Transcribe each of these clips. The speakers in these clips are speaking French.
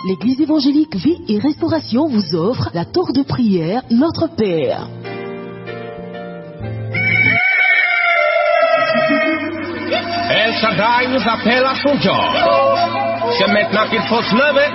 L'église évangélique Vie et Restauration vous offre la tour de prière Notre Père. El Shaddai nous appelle à son job. C'est maintenant qu'il faut se lever.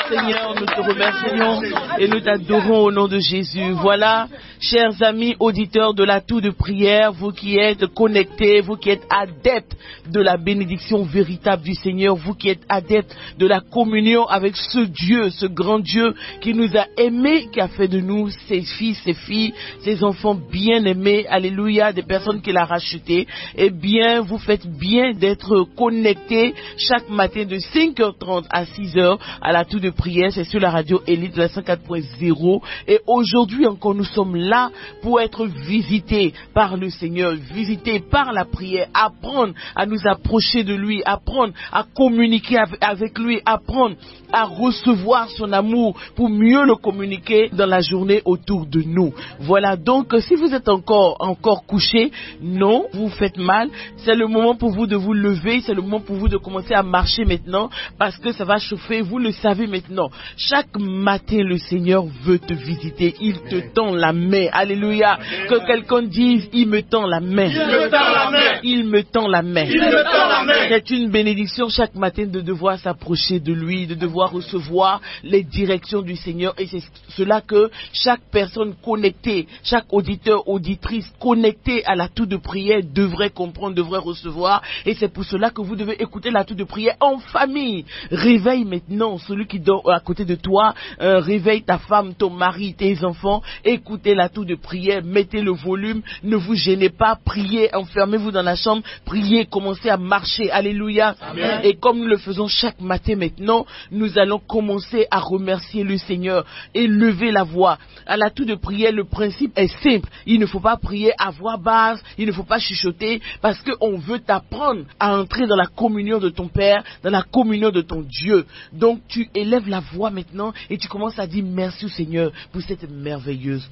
Seigneur, nous te remercions et nous t'adorons au nom de Jésus. Voilà, chers amis auditeurs de la tour de prière, vous qui êtes connectés, vous qui êtes adeptes de la bénédiction véritable du Seigneur, vous qui êtes adeptes de la communion avec ce Dieu, ce grand Dieu qui nous a aimés, qui a fait de nous ses fils, ses filles, ses enfants bien-aimés, alléluia, des personnes qu'il a rachetées. Eh bien, vous faites bien d'être connectés chaque matin de 5h30 à 6h à la tour de prière, c'est sur la radio Élite de la 104.0 et aujourd'hui encore nous sommes là pour être visités par le Seigneur, visités par la prière, apprendre à nous approcher de lui, apprendre à communiquer avec lui, apprendre à recevoir son amour pour mieux le communiquer dans la journée autour de nous. Voilà, donc si vous êtes encore couché, non, vous faites mal, c'est le moment pour vous de vous lever, c'est le moment pour vous de commencer à marcher maintenant parce que ça va chauffer, vous le savez maintenant. Chaque matin, le Seigneur veut te visiter. Il te tend la main. Alléluia. Que quelqu'un dise, il me tend la main. Il me tend la main. Il me tend la main. Il me tend la main. C'est une bénédiction chaque matin de devoir s'approcher de lui, de devoir recevoir les directions du Seigneur. Et c'est cela que chaque personne connectée, chaque auditeur, auditrice connectée à la tour de prière devrait comprendre, devrait recevoir. Et c'est pour cela que vous devez écouter la tour de prière en famille. Réveille maintenant celui qui dort à côté de toi, réveille ta femme, ton mari, tes enfants, écoutez la tour de prière, mettez le volume, ne vous gênez pas, priez, enfermez-vous dans la chambre, priez, commencez à marcher, alléluia. Amen. Et comme nous le faisons chaque matin maintenant, nous allons commencer à remercier le Seigneur et lever la voix. À la tour de prière, le principe est simple, il ne faut pas prier à voix basse, il ne faut pas chuchoter, parce qu'on veut t'apprendre à entrer dans la communion de ton Père, dans la communion de ton Dieu. Donc tu élèves la voix maintenant et tu commences à dire merci au Seigneur pour cette merveilleuse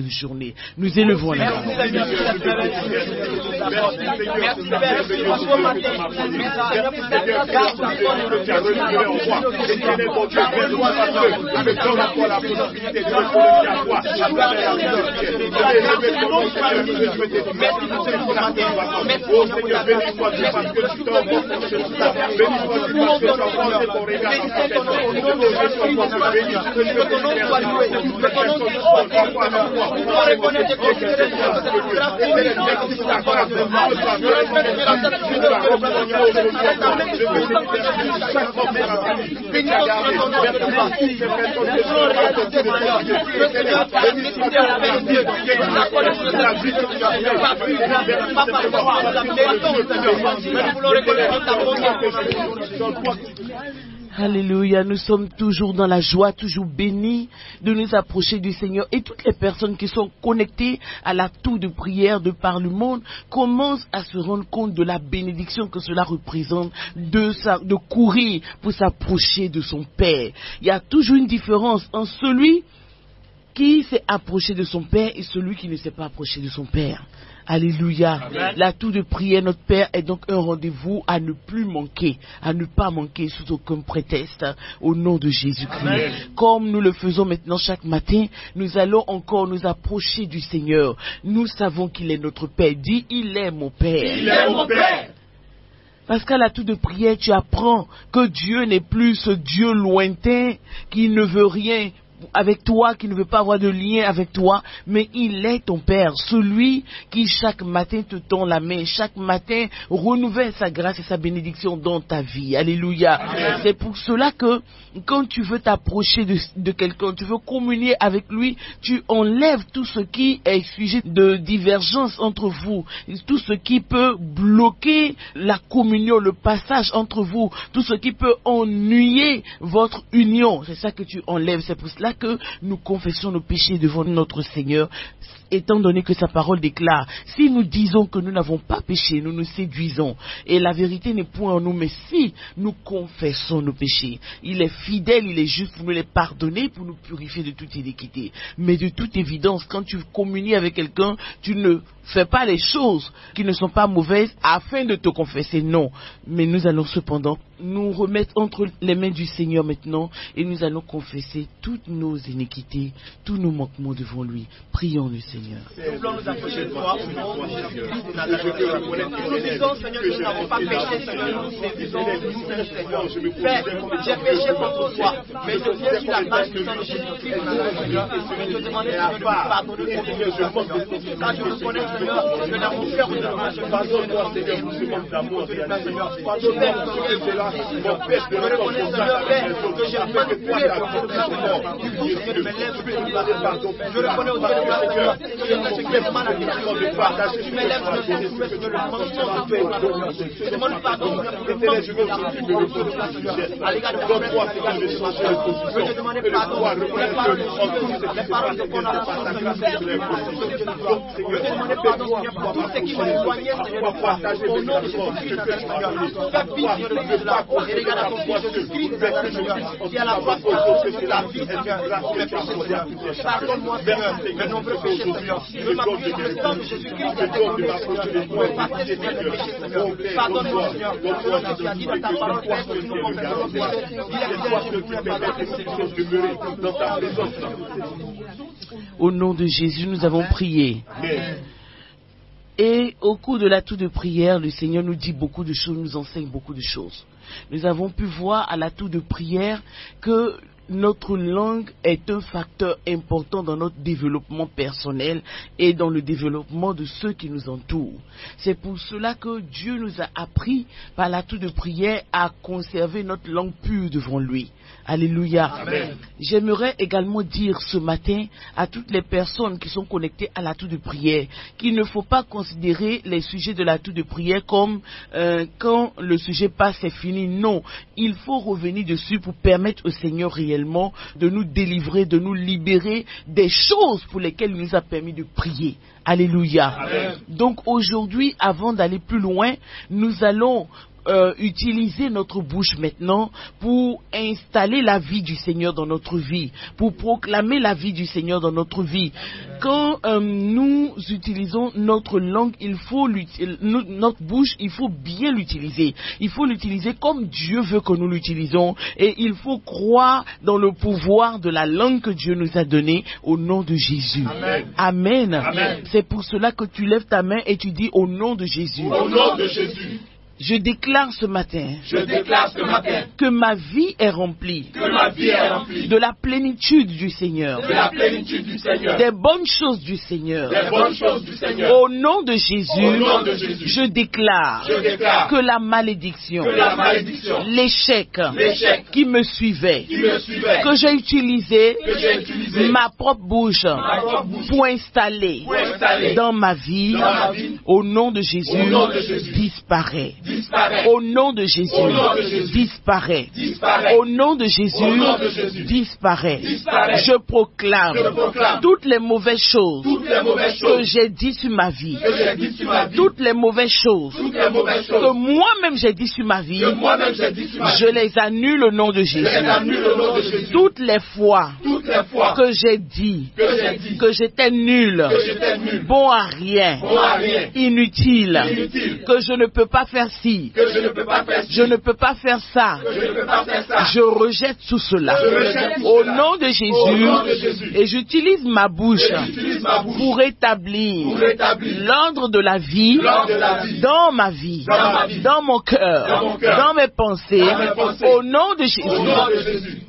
journée. Nous élevons la voix. Alléluia, nous sommes toujours dans la joie, toujours bénis de nous approcher du Seigneur. Et toutes les personnes qui sont connectées à la tour de prière de par le monde commencent à se rendre compte de la bénédiction que cela représente, de courir pour s'approcher de son Père. Il y a toujours une différence entre celui qui s'est approché de son Père et celui qui ne s'est pas approché de son Père. Alléluia. Amen. La tour de prière, notre Père, est donc un rendez-vous à ne plus manquer, à ne pas manquer sous aucun prétexte, au nom de Jésus-Christ. Amen. Comme nous le faisons maintenant chaque matin, nous allons encore nous approcher du Seigneur. Nous savons qu'il est notre Père. Dis, il est mon Père. Il est mon Père. Parce qu'à la tour de prière, tu apprends que Dieu n'est plus ce Dieu lointain qui ne veut rien avec toi, qui ne veut pas avoir de lien avec toi, mais il est ton Père, celui qui chaque matin te tend la main, chaque matin renouvelle sa grâce et sa bénédiction dans ta vie. Alléluia. Amen. C'est pour cela que quand tu veux t'approcher de quelqu'un, tu veux communier avec lui, tu enlèves tout ce qui est sujet de divergence entre vous, tout ce qui peut bloquer la communion, le passage entre vous, tout ce qui peut ennuyer votre union. C'est ça que tu enlèves. C'est pour cela cela que nous confessons nos péchés devant notre Seigneur, étant donné que sa parole déclare, si nous disons que nous n'avons pas péché, nous nous séduisons, et la vérité n'est point en nous, mais si nous confessons nos péchés, il est fidèle, il est juste pour nous les pardonner, pour nous purifier de toute iniquité. Mais de toute évidence, quand tu communies avec quelqu'un, tu ne fais pas les choses qui ne sont pas mauvaises afin de te confesser, non. Mais nous allons cependant nous remettre entre les mains du Seigneur maintenant, et nous allons confesser toutes nos iniquités, tous nos manquements devant lui. Prions le Seigneur. Nous voulons nous approcher de toi au nom de Jésus. Nous disons, Seigneur, que nous n'avons pas péché, Seigneur, nous séduisons, Seigneur. Père, j'ai péché contre toi, mais je viens sur la base du sang de Jésus-Christ, Seigneur, et te demander, Seigneur, de me pardonner pour mes péchés. Quand je reconnais, Seigneur, que dans mon cœur, pardonne-moi, Seigneur, nous demandons d'amour, Seigneur. Je reconnais, Seigneur, Père, que j'ai manipulé pour te pardonner. Du coup, Seigneur, de mes lèvres, je reconnais au Dieu de ma Seigneur, que je fais ce qui est mal à tes yeux. Tu m'élèves sur le sang, tu mets sur le mensonge de toi, Seigneur. Je demande pardon, Seigneur, pour le manque de l'amour, Seigneur, à l'égard de mon frère, je te demande pardon pour les paroles de Dieu, les paroles de condamnation, Seigneur, Père, je te demande pardon, Seigneur, pour tout ce qui m'a éloigné, Seigneur, de toi. Au nom de Jésus-Christ, Seigneur, fais pitié de Dieu de la croix, et regarde à ton Fils Jésus-Christ, Seigneur, qui a la croix de la vie, Seigneur, pour mes péchés, Seigneur. Pardonne-moi, Seigneur, mes nombreux péchés, Seigneur. Je veux m'appuyer sur le sang de Jésus-Christ, Seigneur, pour effacer mes péchés, Seigneur. Pardonne-moi, Seigneur, pour ce que tu as dit dans ta parole, Père, que nous confessons nos péchés. Il est bien, je voulais pardonner, Seigneur, dans ta présence. Au nom de Jésus, nous avons prié. Et au cours de l'atout de prière, le Seigneur nous dit beaucoup de choses, nous enseigne beaucoup de choses. Nous avons pu voir à l'atout de prière que notre langue est un facteur important dans notre développement personnel et dans le développement de ceux qui nous entourent. C'est pour cela que Dieu nous a appris par l'atout de prière à conserver notre langue pure devant lui. Alléluia. Amen. J'aimerais également dire ce matin à toutes les personnes qui sont connectées à l'atout de prière qu'il ne faut pas considérer les sujets de l'atout de prière comme quand le sujet passe, c'est fini. Non, il faut revenir dessus pour permettre au Seigneur réellement de nous délivrer, de nous libérer des choses pour lesquelles il nous a permis de prier. Alléluia. Amen. Donc aujourd'hui, avant d'aller plus loin, nous allons utiliser notre bouche maintenant pour installer la vie du Seigneur dans notre vie, pour proclamer la vie du Seigneur dans notre vie. Quand nous utilisons notre langue, notre bouche, il faut bien l'utiliser. Il faut l'utiliser comme Dieu veut que nous l'utilisons, et il faut croire dans le pouvoir de la langue que Dieu nous a donnée au nom de Jésus. Amen. Amen. Amen. C'est pour cela que tu lèves ta main et tu dis au nom de Jésus. Au nom de Jésus. Je déclare ce matin que ma vie est remplie de la plénitude du Seigneur, des bonnes choses du Seigneur. Au nom de Jésus, je déclare que la malédiction, l'échec qui me suivait, que j'ai utilisé ma propre bouche pour installer dans ma vie, au nom de Jésus, disparaît. Au nom de Jésus, disparaît. Au nom de Jésus, disparaît. Je proclame toutes les mauvaises choses que j'ai dites sur ma vie, toutes les mauvaises choses que moi-même j'ai dites sur ma vie, je les annule au nom de Jésus. Toutes les fois que j'ai dit que j'étais nul, bon à rien, inutile, que je ne peux pas faire ci, je ne peux pas faire ça, je rejette tout cela au nom de Jésus, et j'utilise ma bouche pour établir l'ordre de la vie dans ma vie, dans mon cœur, dans mes pensées, au nom de Jésus.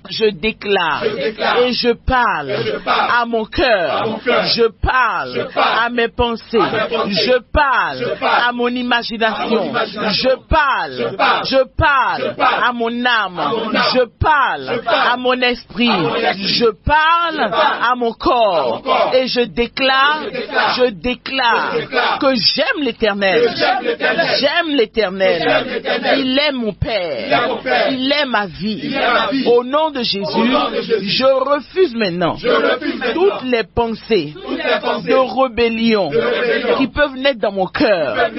Je déclare et je parle à mon cœur, je parle à mes pensées, je parle à mon imagination, je parle à mon âme, je parle à mon esprit, je parle à mon corps, et je déclare que j'aime l'Éternel. J'aime l'Éternel. Il est mon Père. Il est ma vie. Au nom de Jésus, je refuse maintenant toutes les pensées de rébellion qui peuvent naître dans mon cœur.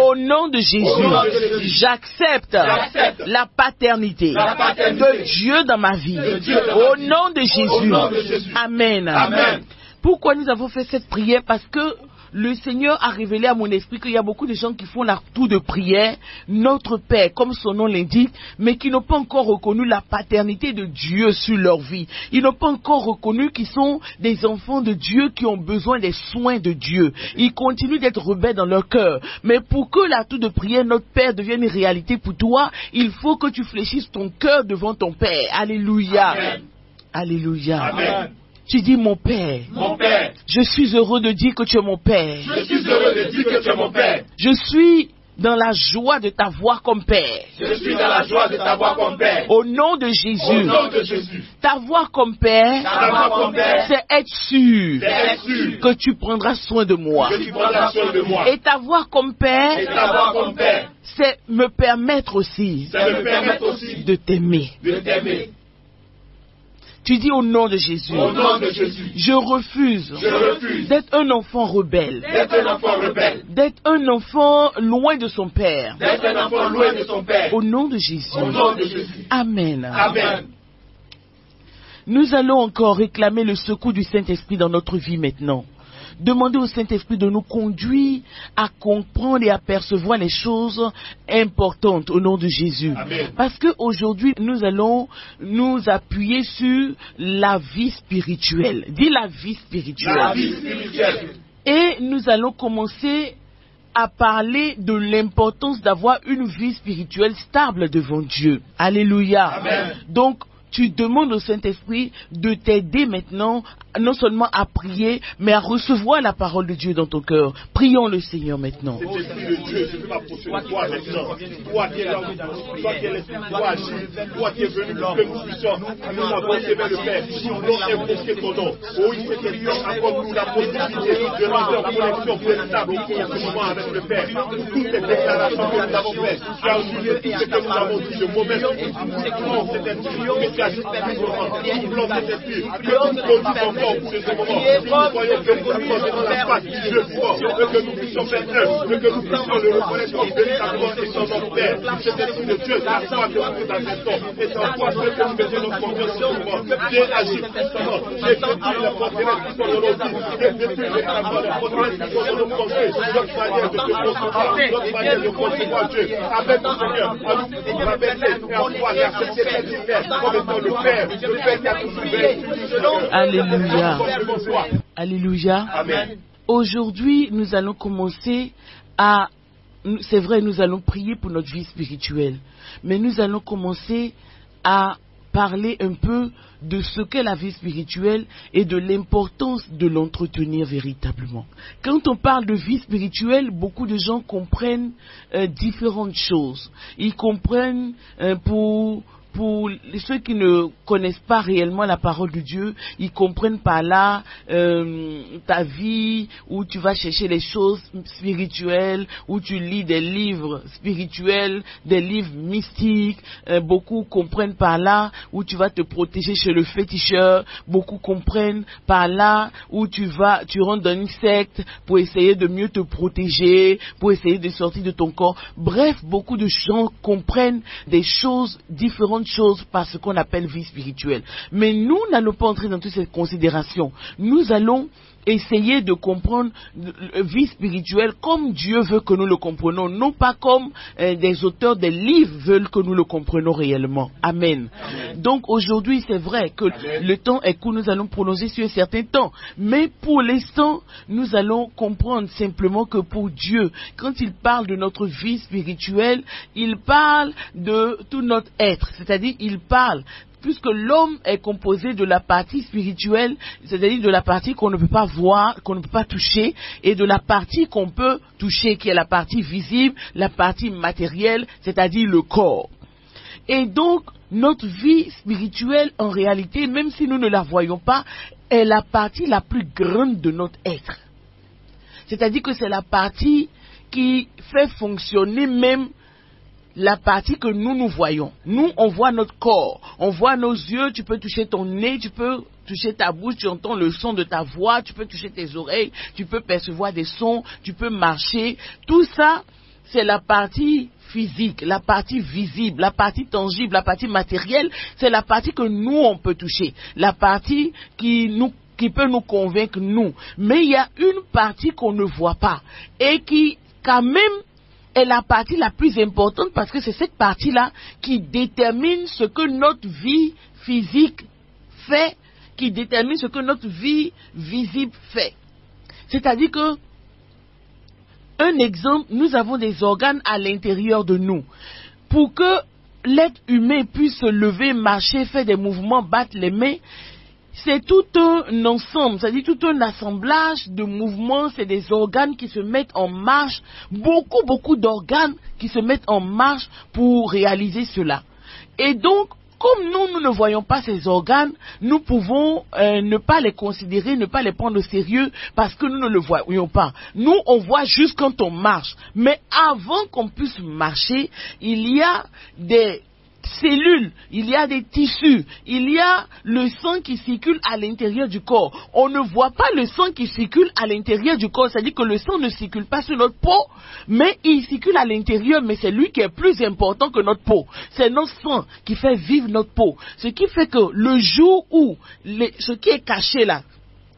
Au nom de Jésus, j'accepte la paternité de Dieu dans ma vie. Au nom de Jésus. Amen. Pourquoi nous avons fait cette prière? Parce que le Seigneur a révélé à mon esprit qu'il y a beaucoup de gens qui font la tour de prière, notre Père, comme son nom l'indique, mais qui n'ont pas encore reconnu la paternité de Dieu sur leur vie. Ils n'ont pas encore reconnu qu'ils sont des enfants de Dieu qui ont besoin des soins de Dieu. Ils continuent d'être rebelles dans leur cœur. Mais pour que la tour de prière, notre Père, devienne une réalité pour toi, il faut que tu fléchisses ton cœur devant ton Père. Alléluia. Amen. Alléluia. Amen. Tu dis mon Père. Je suis heureux de dire que tu es mon Père. Je suis dans la joie de t'avoir comme Père. Au nom de Jésus. T'avoir comme Père, c'est être sûr que tu prendras soin de moi. Et t'avoir comme Père, c'est me permettre aussi de t'aimer. Tu dis au nom de Jésus, je refuse d'être un enfant rebelle, d'être un enfant loin de son Père. Au nom de Jésus. Amen. Nous allons encore réclamer le secours du Saint-Esprit dans notre vie maintenant. Demander au Saint-Esprit de nous conduire à comprendre et à percevoir les choses importantes au nom de Jésus. Amen. Parce qu'aujourd'hui, nous allons nous appuyer sur la vie spirituelle. Dis la vie spirituelle. La vie spirituelle. Et nous allons commencer à parler de l'importance d'avoir une vie spirituelle stable devant Dieu. Alléluia. Amen. Donc, tu demandes au Saint-Esprit de t'aider maintenant, non seulement à prier, mais à recevoir la parole de Dieu dans ton cœur. Prions le Seigneur maintenant. Toi qui es là, toi qui es l'esprit, toi qui es venu, que nous puissions nous avancer vers le Père, nous invoquer ton nom. Oh, il fait que accorde-nous la possibilité de rentrer en connexion véritable au communion avec le Père. Toutes les déclarations que nous avons faites, car tout ce que nous avons dit, le moment où c'était que nous voyons que nous sommes dans la face du Dieu fort, que nous puissions faire œuvre, que nous puissions le reconnaître comme véritablement étant notre Père. C'est ainsi le Dieu de la foi que nous admettons, et sans foi que nous mettons notre confiance sur moi. Dieu agit puissamment, j'ai détruit la forteresse qui sont dans nos vies, j'ai détruit véritablement la forteresse qui sont dans nos pensées, notre manière de te concevoir, notre manière de concevoir Dieu. Avec mon Seigneur, à nous rabaisser et en foi d'accepter cette lumière comme étant le Père qui a tout fait. Alléluia. Alléluia. Amen. Aujourd'hui, nous allons commencer à... C'est vrai, nous allons prier pour notre vie spirituelle. Mais nous allons commencer à parler un peu de ce qu'est la vie spirituelle et de l'importance de l'entretenir véritablement. Quand on parle de vie spirituelle, beaucoup de gens comprennent différentes choses. Ils comprennent pour ceux qui ne connaissent pas réellement la parole de Dieu, ils comprennent par là ta vie où tu vas chercher les choses spirituelles, où tu lis des livres spirituels, des livres mystiques. Beaucoup comprennent par là où tu vas te protéger chez le féticheur. Beaucoup comprennent par là où tu rentres dans une secte pour essayer de mieux te protéger, pour essayer de sortir de ton corps. Bref, beaucoup de gens comprennent des choses différentes choses par ce qu'on appelle vie spirituelle. Mais nous n'allons pas entrer dans toutes ces considérations. Nous allons essayer de comprendre la vie spirituelle comme Dieu veut que nous le comprenions, non pas comme des auteurs des livres veulent que nous le comprenions réellement. Amen. Amen. Donc aujourd'hui, c'est vrai que le temps est court, nous allons prolonger sur un certain temps. Mais pour l'instant, nous allons comprendre simplement que pour Dieu, quand il parle de notre vie spirituelle, il parle de tout notre être. C'est-à-dire, il parle puisque l'homme est composé de la partie spirituelle, c'est-à-dire de la partie qu'on ne peut pas voir, qu'on ne peut pas toucher, et de la partie qu'on peut toucher, qui est la partie visible, la partie matérielle, c'est-à-dire le corps. Et donc, notre vie spirituelle, en réalité, même si nous ne la voyons pas, est la partie la plus grande de notre être. C'est-à-dire que c'est la partie qui fait fonctionner même la partie que nous voyons. Nous, on voit notre corps, on voit nos yeux, tu peux toucher ton nez, tu peux toucher ta bouche, tu entends le son de ta voix, tu peux toucher tes oreilles, tu peux percevoir des sons, tu peux marcher. Tout ça, c'est la partie physique, la partie visible, la partie tangible, la partie matérielle, c'est la partie que nous, on peut toucher, la partie qui peut nous convaincre, nous. Mais il y a une partie qu'on ne voit pas et qui, quand même, est la partie la plus importante parce que c'est cette partie-là qui détermine ce que notre vie physique fait, qui détermine ce que notre vie visible fait. C'est-à-dire que, un exemple, nous avons des organes à l'intérieur de nous. Pour que l'être humain puisse se lever, marcher, faire des mouvements, battre les mains, c'est tout un ensemble, c'est-à-dire tout un assemblage de mouvements, c'est des organes qui se mettent en marche, beaucoup d'organes qui se mettent en marche pour réaliser cela. Et donc, comme nous ne voyons pas ces organes, nous pouvons ne pas les considérer, ne pas les prendre au sérieux parce que nous ne le voyons pas. Nous, on voit juste quand on marche. Mais avant qu'on puisse marcher, il y a des cellules, il y a des tissus, il y a le sang qui circule à l'intérieur du corps. On ne voit pas le sang qui circule à l'intérieur du corps, c'est-à-dire que le sang ne circule pas sur notre peau, mais il circule à l'intérieur, mais c'est lui qui est plus important que notre peau. C'est notre sang qui fait vivre notre peau. Ce qui fait que le jour où ce qui est caché là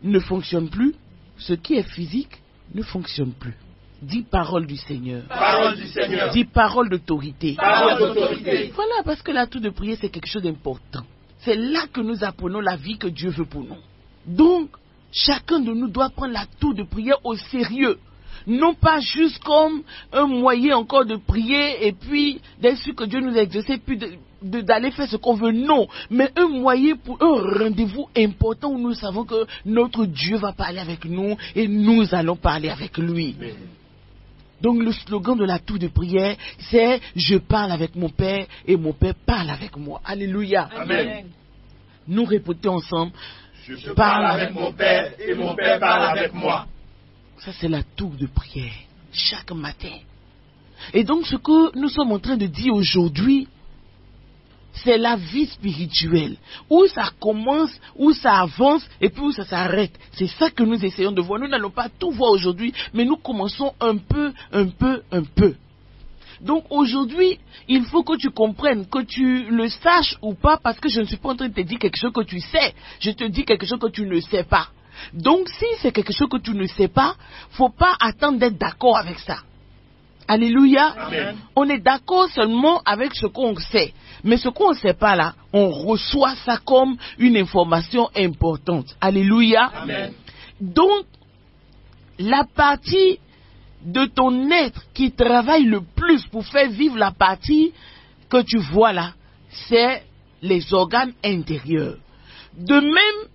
ne fonctionne plus, ce qui est physique ne fonctionne plus. Dis parole du Seigneur. Parole du Seigneur. Dis parole d'autorité. Parole d'autorité. Voilà, parce que l'atout de prière, c'est quelque chose d'important. C'est là que nous apprenons la vie que Dieu veut pour nous. Donc, chacun de nous doit prendre l'atout de prière au sérieux. Non pas juste comme un moyen encore de prier et puis d'être sûr que Dieu nous a exaucé, puis d'aller faire ce qu'on veut. Non, mais un moyen pour un rendez-vous important où nous savons que notre Dieu va parler avec nous et nous allons parler avec lui. Amen. Donc le slogan de l'atout de prière, c'est « Je parle avec mon Père et mon Père parle avec moi ». Alléluia. Amen. Nous répétons ensemble « Je parle avec mon Père et mon Père parle avec moi ». Ça, c'est l'atout de prière, chaque matin. Et donc, ce que nous sommes en train de dire aujourd'hui, c'est la vie spirituelle, où ça commence, où ça avance, et puis où ça s'arrête. C'est ça que nous essayons de voir. Nous n'allons pas tout voir aujourd'hui, mais nous commençons un peu. Donc aujourd'hui, il faut que tu comprennes, que tu le saches ou pas, parce que je ne suis pas en train de te dire quelque chose que tu sais. Je te dis quelque chose que tu ne sais pas. Donc si c'est quelque chose que tu ne sais pas, faut pas attendre d'être d'accord avec ça. Alléluia. Amen. On est d'accord seulement avec ce qu'on sait. Mais ce qu'on ne sait pas là, on reçoit ça comme une information importante. Alléluia. Amen. Donc, la partie de ton être qui travaille le plus pour faire vivre la partie que tu vois là, c'est les organes intérieurs. De même,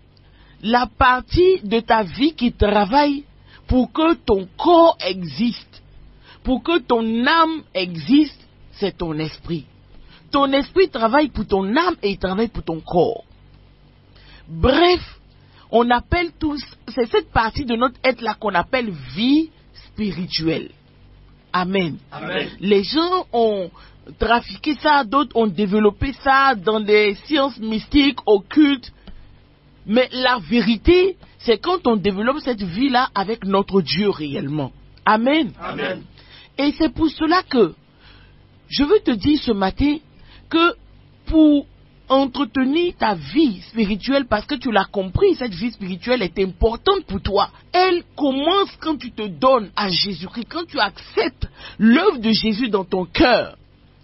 la partie de ta vie qui travaille pour que ton corps existe, pour que ton âme existe, c'est ton esprit. Ton esprit travaille pour ton âme et il travaille pour ton corps. Bref, on appelle tous, c'est cette partie de notre être là qu'on appelle vie spirituelle. Amen. Amen. Les gens ont trafiqué ça, d'autres ont développé ça dans des sciences mystiques, occultes. Mais la vérité, c'est quand on développe cette vie-là avec notre Dieu réellement. Amen. Amen. Et c'est pour cela que je veux te dire ce matin que pour entretenir ta vie spirituelle, parce que tu l'as compris, cette vie spirituelle est importante pour toi. Elle commence quand tu te donnes à Jésus-Christ, quand tu acceptes l'œuvre de Jésus dans ton cœur.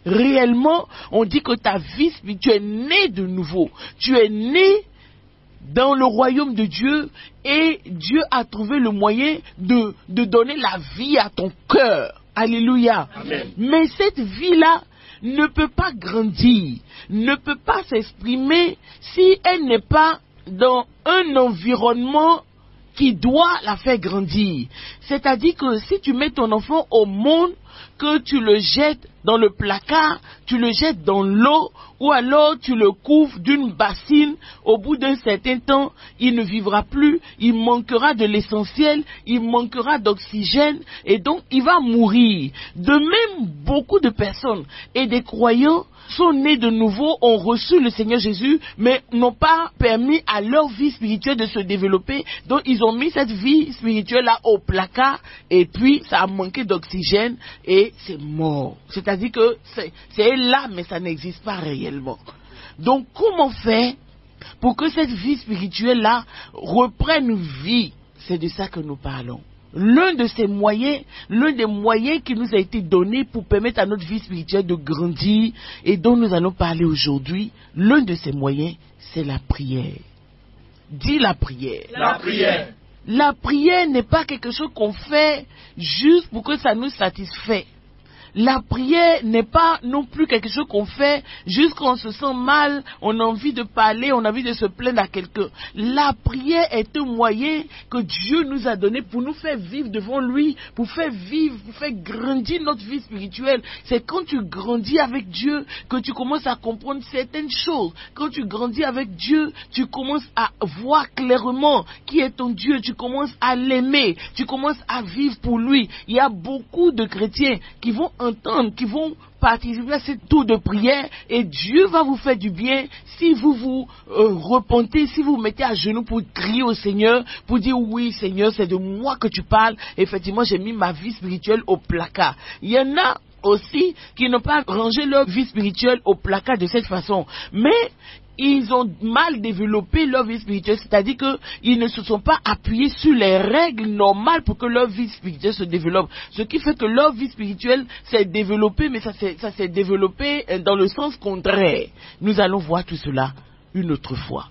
Réellement, on dit que ta vie spirituelle est née de nouveau. Tu es né dans le royaume de Dieu et Dieu a trouvé le moyen de donner la vie à ton cœur. Alléluia. Amen. Mais cette vie-là ne peut pas grandir, ne peut pas s'exprimer si elle n'est pas dans un environnement qui doit la faire grandir. C'est-à-dire que si tu mets ton enfant au monde, que tu le jettes dans le placard, tu le jettes dans l'eau, ou alors tu le couvres d'une bassine, au bout d'un certain temps, il ne vivra plus, il manquera de l'essentiel, il manquera d'oxygène, et donc il va mourir. De même, beaucoup de personnes et des croyants sont nés de nouveau, ont reçu le Seigneur Jésus, mais n'ont pas permis à leur vie spirituelle de se développer. Donc ils ont mis cette vie spirituelle-là au placard, et puis ça a manqué d'oxygène, et c'est mort. C'est-à-dire que c'est là, mais ça n'existe pas réellement. Donc comment faire pour que cette vie spirituelle-là reprenne vie? C'est de ça que nous parlons. L'un de ces moyens, l'un des moyens qui nous a été donné pour permettre à notre vie spirituelle de grandir et dont nous allons parler aujourd'hui, l'un de ces moyens, c'est la prière. Dis la prière. La prière. La prière n'est pas quelque chose qu'on fait juste pour que ça nous satisfait. La prière n'est pas non plus quelque chose qu'on fait juste quand on se sent mal, on a envie de parler, on a envie de se plaindre à quelqu'un. La prière est un moyen que Dieu nous a donné pour nous faire vivre devant lui, pour faire vivre, pour faire grandir notre vie spirituelle. C'est quand tu grandis avec Dieu que tu commences à comprendre certaines choses. Quand tu grandis avec Dieu, tu commences à voir clairement qui est ton Dieu, tu commences à l'aimer, tu commences à vivre pour lui. Il y a beaucoup de chrétiens qui vont entendre, qui vont participer à ce tour de prière, et Dieu va vous faire du bien si vous vous repentez, si vous vous mettez à genoux pour crier au Seigneur, pour dire oui Seigneur, c'est de moi que tu parles, effectivement j'ai mis ma vie spirituelle au placard. Il y en a aussi qui n'ont pas rangé leur vie spirituelle au placard de cette façon, mais ils ont mal développé leur vie spirituelle, c'est-à-dire qu'ils ne se sont pas appuyés sur les règles normales pour que leur vie spirituelle se développe. Ce qui fait que leur vie spirituelle s'est développée, mais ça s'est développé dans le sens contraire. Nous allons voir tout cela une autre fois.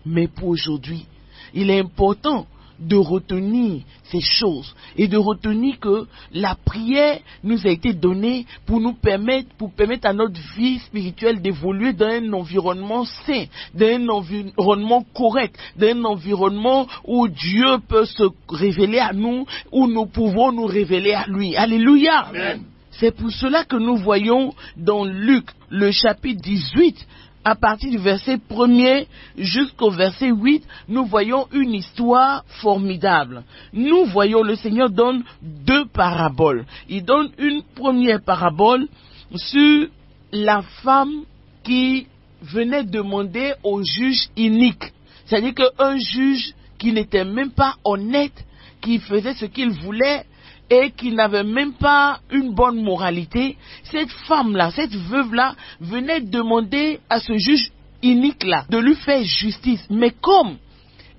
Mais pour aujourd'hui, il est important de retenir ces choses et de retenir que la prière nous a été donnée pour permettre à notre vie spirituelle d'évoluer dans un environnement sain, dans un environnement correct, dans un environnement où Dieu peut se révéler à nous, où nous pouvons nous révéler à lui. Alléluia. Amen. C'est pour cela que nous voyons dans Luc, le chapitre 18, à partir du verset 1er jusqu'au verset 8, nous voyons une histoire formidable. Nous voyons, le Seigneur donne deux paraboles. Il donne une première parabole sur la femme qui venait demander au juge inique. C'est-à-dire qu'un juge qui n'était même pas honnête, qui faisait ce qu'il voulait, et qui n'avait même pas une bonne moralité, cette femme-là, cette veuve-là, venait demander à ce juge inique-là de lui faire justice. Mais comme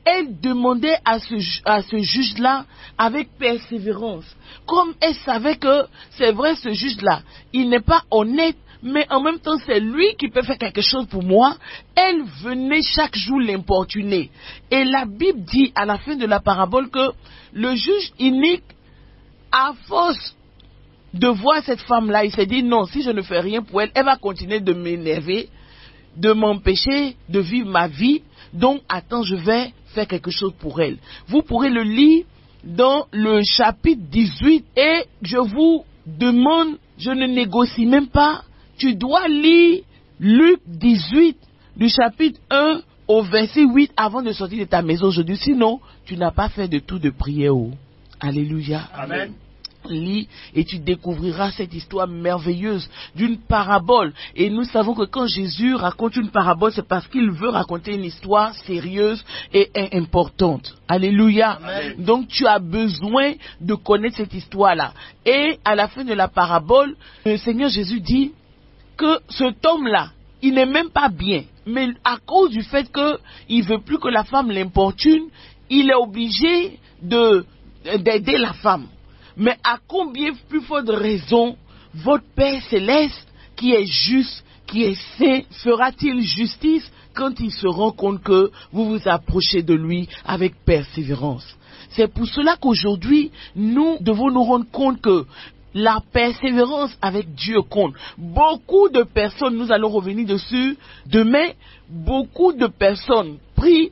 elle demandait à ce juge-là avec persévérance, comme elle savait que c'est vrai, ce juge-là, il n'est pas honnête, mais en même temps c'est lui qui peut faire quelque chose pour moi, elle venait chaque jour l'importuner. Et la Bible dit à la fin de la parabole que le juge inique, à force de voir cette femme-là, il s'est dit non, si je ne fais rien pour elle, elle va continuer de m'énerver, de m'empêcher de vivre ma vie. Donc, attends, je vais faire quelque chose pour elle. Vous pourrez le lire dans le chapitre 18 et je vous demande, je ne négocie même pas, tu dois lire Luc 18 du chapitre 1 au verset 8 avant de sortir de ta maison aujourd'hui. Sinon, tu n'as pas fait de tout de prière. Alléluia. Amen. Lis et tu découvriras cette histoire merveilleuse d'une parabole. Et nous savons que quand Jésus raconte une parabole, c'est parce qu'il veut raconter une histoire sérieuse et importante. Alléluia. Amen. Donc tu as besoin de connaître cette histoire-là. Et à la fin de la parabole, le Seigneur Jésus dit que cet homme-là, il n'est même pas bien. Mais à cause du fait qu'il ne veut plus que la femme l'importune, il est obligé d'aider la femme. Mais à combien plus forte raison votre Père Céleste, qui est juste, qui est saint, fera-t-il justice quand il se rend compte que vous vous approchez de lui avec persévérance? C'est pour cela qu'aujourd'hui, nous devons nous rendre compte que la persévérance avec Dieu compte. Beaucoup de personnes, nous allons revenir dessus demain, beaucoup de personnes prient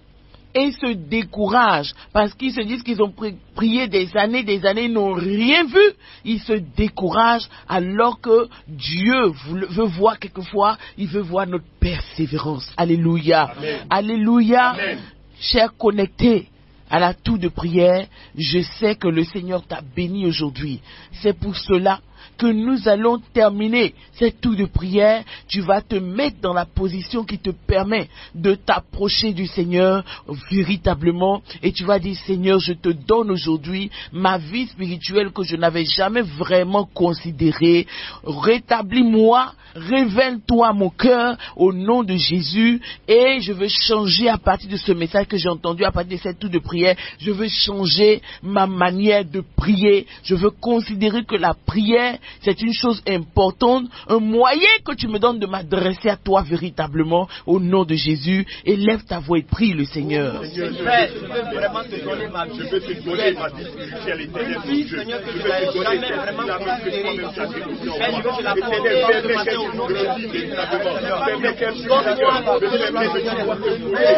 et se découragent parce qu'ils se disent qu'ils ont prié des années, ils n'ont rien vu. Ils se découragent alors que Dieu veut voir quelquefois, il veut voir notre persévérance. Alléluia. Amen. Alléluia. Amen. Chers connectés à la tour de prière, je sais que le Seigneur t'a béni aujourd'hui. C'est pour cela que nous allons terminer cette tour de prière. Tu vas te mettre dans la position qui te permet de t'approcher du Seigneur véritablement et tu vas dire: Seigneur, je te donne aujourd'hui ma vie spirituelle que je n'avais jamais vraiment considérée. Rétablis-moi, révèle-toi mon cœur au nom de Jésus et je veux changer à partir de ce message que j'ai entendu, à partir de cette tour de prière. Je veux changer ma manière de prier. Je veux considérer que la prière, c'est une chose importante, un moyen que tu me donnes de m'adresser à toi véritablement au nom de Jésus. Et lève ta voix et prie le Seigneur. Seigneur, je veux vraiment te donner ma vie. Je veux te donner ma vie spirituelle, éternelle, mon Dieu. Seigneur, que Je tu veux n'as te donner jamais cette vraiment vie-là, considéré. même ta dévotion en Père, je veux moi. te la Éternel, porter permets ce matin qu'elle au nom de grandisse Jésus. véritablement. Permets qu'elle puisse me permet de pouvoir te brûler. Me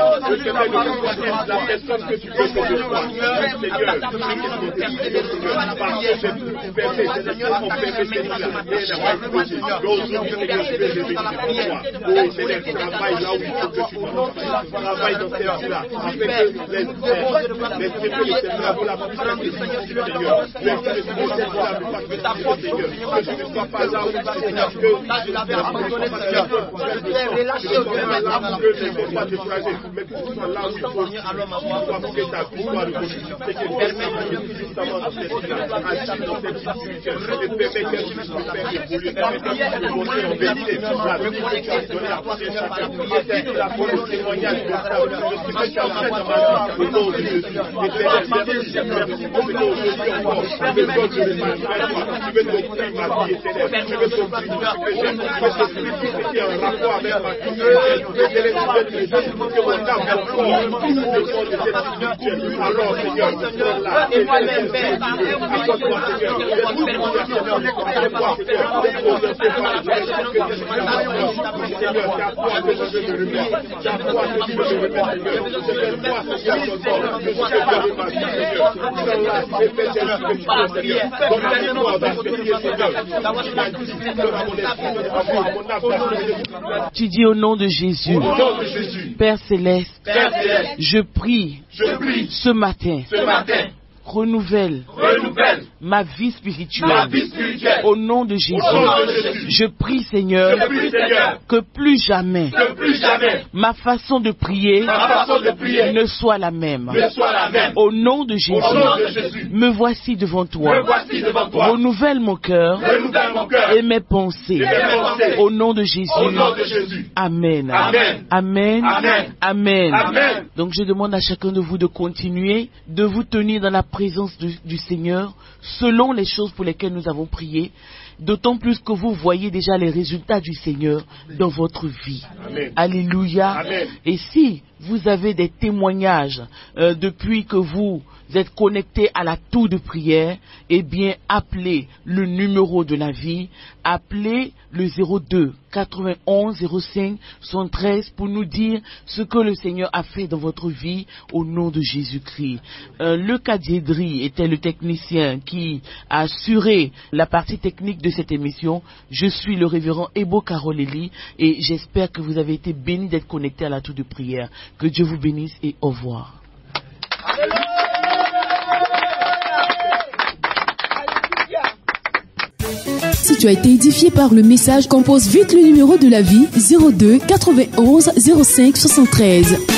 permet de pouvoir être la personne que tu veux que je sois. Seigneur, je travaille là où il faut que tu travailles dans cette vie-là, afin que les Seigneur, pour la puissance du Seigneur, que je ne sois pas là où Seigneur, que je l'avais abandonné, Seigneur, je t'ai relâché au cœur, que je ne sois pas découragé, mais que tu sois là où il faut, que ta gloire c'est que permet de puissamment dans cette vie-là, agir dans cette vie spirituelle, et permet qu'elle puisse me faire évoluer, permet qu'elle puisse me montrer en vérité la vie que tu as donnée à toucher chacun, et la bonne témoignage de ça, de ce que tu as fait dans ma vie, au nom de Jésus, et merci, merci, parce qu'aujourd'hui encore, je veux donc je veux t'offrir ma vie éternelle, je veux t'offrir ce que j'aime, je veux t'offrir tout ce qui est en rapport avec ma vie éternelle, que mon âme est fort, au nom de cette spirituelle. Alors Seigneur, là, et moi-même, Père, accorde-moi Seigneur, tu dis au nom de Jésus, Père Céleste, je prie ce matin, renouvelle ma vie spirituelle. Au nom de Jésus, je prie Seigneur que plus jamais ma façon de prier ne soit la même. Au nom de Jésus, me voici devant toi. Renouvelle mon cœur et mes pensées. Au nom de Jésus. Amen. Amen. Amen. Donc je demande à chacun de vous de continuer, de vous tenir dans la présence du Seigneur selon les choses pour lesquelles nous avons prié, d'autant plus que vous voyez déjà les résultats du Seigneur dans votre vie. Amen. Alléluia. Amen. Et si vous avez des témoignages depuis que vous êtes connectés à la tour de prière, eh bien appelez le numéro de la vie, appelez le 02 91 05 73 pour nous dire ce que le Seigneur a fait dans votre vie au nom de Jésus-Christ. Le Kadiedri était le technicien qui a assuré la partie technique de cette émission. Je suis le révérend Ebo Karoleli et j'espère que vous avez été bénis d'être connectés à la tour de prière. Que Dieu vous bénisse et au revoir. Si tu as été édifié par le message, compose vite le numéro de la vie 02 91 05 73.